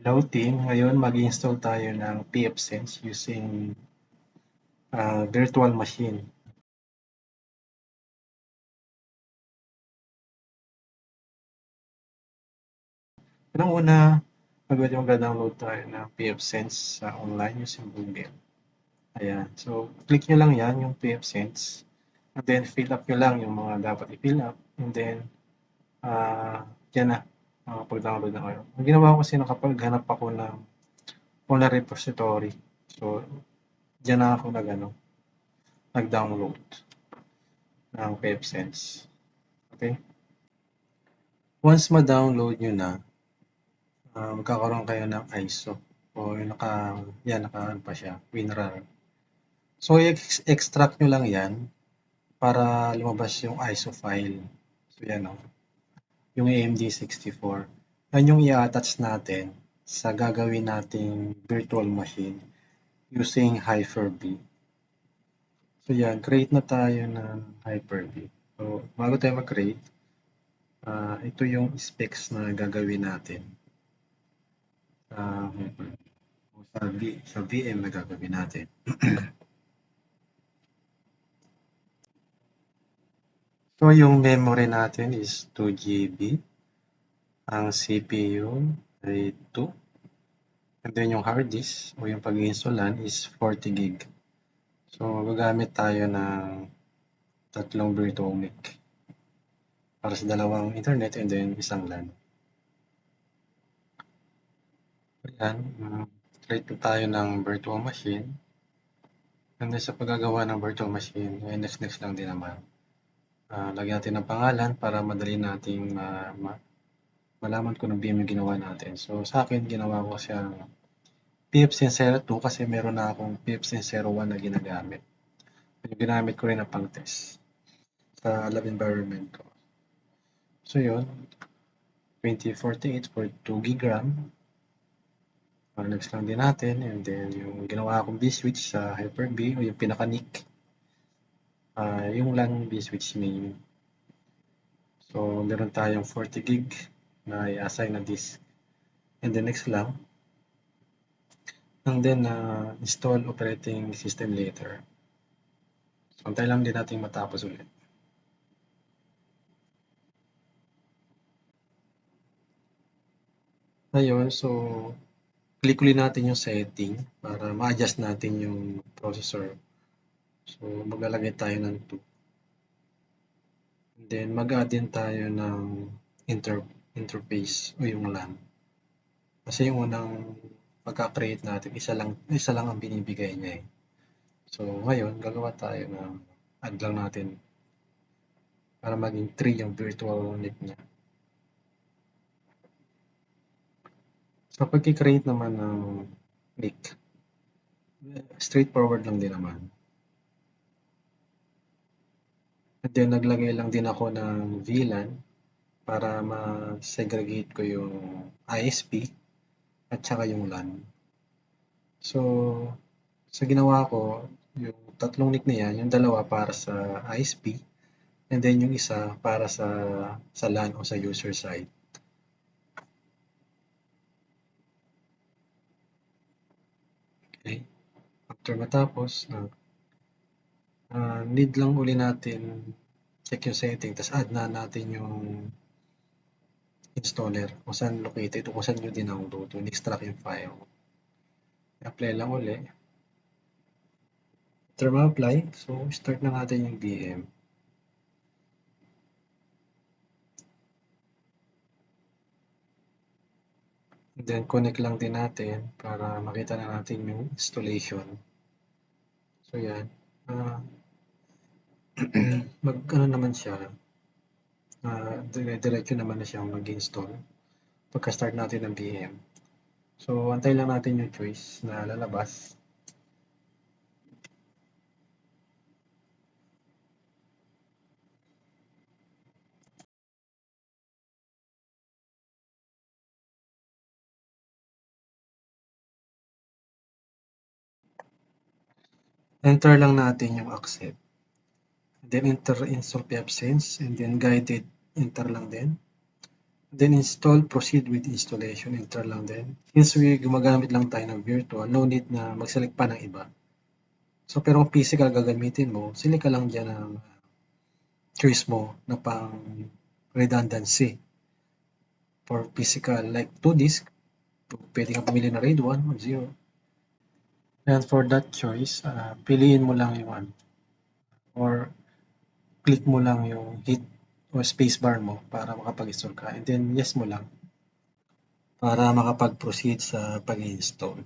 Hello team, ngayon mag-install tayo ng pfSense using virtual machine. Unang-una, mag-download tayo ng pfSense sa online using Google. Ayan, so click nyo lang yan, yung pfSense. And then fill up nyo lang yung mga dapat i-fill up. And then, yan na, pag-download na kayo. Ang ginawa ko kasi nakapaghanap ako ng online repository. So, dyan na ako nag-download ng pfSense. Okay? Once ma-download nyo na, magkakaroon kayo ng ISO o yung naka pa siya, WinRAR. So, extract nyo lang yan para lumabas yung ISO file. So, yan o. Yung AMD64. Yan yung i-attach natin sa gagawin nating virtual machine using Hyper-V. So, yan. Create na tayo ng Hyper-V. So, bago tayo mag-create, ito yung specs na gagawin natin. Sa VM na gagawin natin. So, yung memory natin is 2 GB. Ang CPU ay 2. And then yung hard disk o yung pag-installan is 40 GB. So, gagamit tayo ng tatlong virtual NIC para sa dalawang internet and then isang LAN. Ayan, create tayo ng virtual machine. And then sa paggagawa ng virtual machine, next lang din naman. Lagyan natin ng pangalan para madali nating malaman kung ng VM yung ginawa natin. So, sa akin, ginawa ko siyang pfSense 02 kasi meron na akong pfSense 01 na ginagamit. Yung ginamit ko rin na pang-test sa lab environment ko. So, yun. 2048 for 2 GB RAM. Next lang din natin. And then, yung ginawa akong B-switch sa Hyper-V o yung pinaka-NIC. Yung LAN B-switch name. So, meron tayong 40 GB na i-assign na disk. And then, next lang. And then, install operating system later. So, antay lang din natin matapos ulit. Ayun, so, click ulit natin yung setting para ma-adjust natin yung processor. So, maglalagay tayo ng 2. And then, mag-add din tayo ng interface o yung LAN. Kasi yung unang pagka-create natin, isa lang ang binibigay niya eh. So, ngayon, gagawa tayo ng add lang natin para maging 3 yung virtual NIC niya. So, pag-create naman ng NIC, straightforward lang din naman. And then, naglagay lang din ako ng VLAN para ma-segregate ko yung ISP at saka yung LAN. So, sa ginawa ko, yung tatlong NIC na yan, yung dalawa para sa ISP, and then yung isa para sa LAN o sa user side. Okay. After matapos, need lang uli natin check yung setting, tapos add na natin yung installer kung saan located o kung saan nyo dinownload o extract yung file. Apply lang uli. After ma-apply, so start na natin yung VM. And then connect lang din natin para makita na natin yung installation. So yan. Mag-ano naman siya. Diretso naman na siyang mag-install pagka-start natin ng VM. So, antay lang natin yung choice na lalabas. Enter lang natin yung accept. Then enter install pfSense and then guided enter lang din. Then install, proceed with installation, enter lang din. Since gumagamit lang tayo ng virtual, no need na mag-select pa ng iba. So pero kung physical gagamitin mo, select ka lang dyan ng choice mo na pang redundancy. For physical, like 2 disk, pwede kang pumili na RAID 1 or 0. And for that choice, piliin mo lang yung or click mo lang yung hit o spacebar mo para makapag-install ka. And then yes mo lang para makapag-proceed sa pag-install.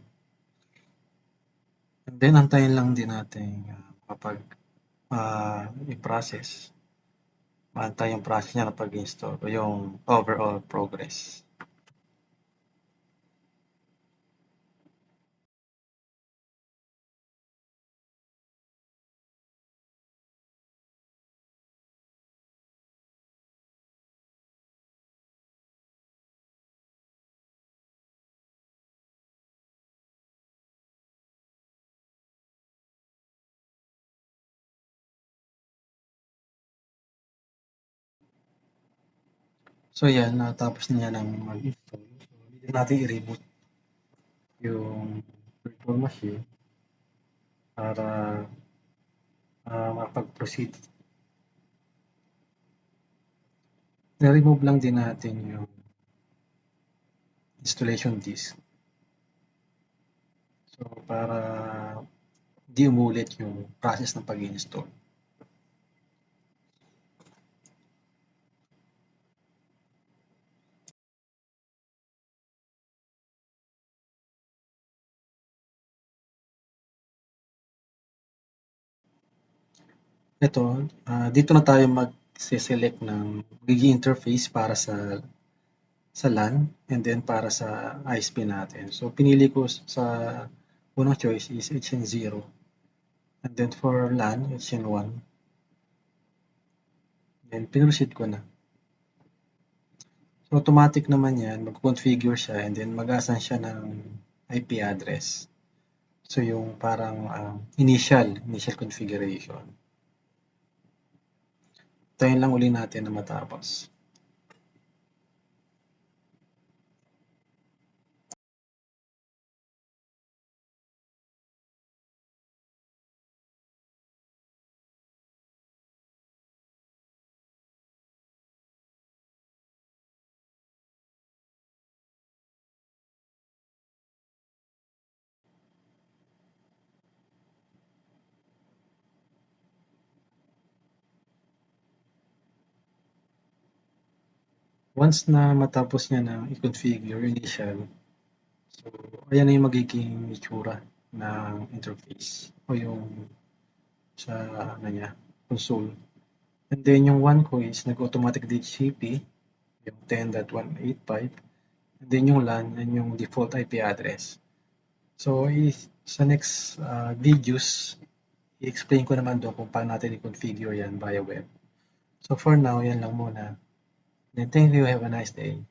And then antayin lang din natin kapag i-process. Maantay yung process niya na pag-install o yung overall progress. So yan, natapos na yan ang mag-install. So, hindi natin i-reboot yung virtual machine para makapag-proceed. Na-remove lang din natin yung installation disk. So para di umulit yung process ng pag-install. Ito, dito na tayo mag-select ng magiging interface para sa LAN and then para sa ISP natin. So pinili ko sa unang choice is HN0 and then for LAN HN1. Then pinroceed ko na. So automatic naman yan, mag-configure siya and then mag-assign siya ng IP address. So yung parang initial configuration. Tayo lang uli natin na matapos. Once na matapos niya na i-configure initial, so ayan na yung magiging itsura ng interface o yung sa console. And then yung one ko is nag-automatic DHCP, yung 10.185, and then yung LAN and yung default IP address. So sa next videos, i-explain ko naman doon kung paano natin i-configure yan via web. So for now, yan lang muna. Then thank you. Have a nice day.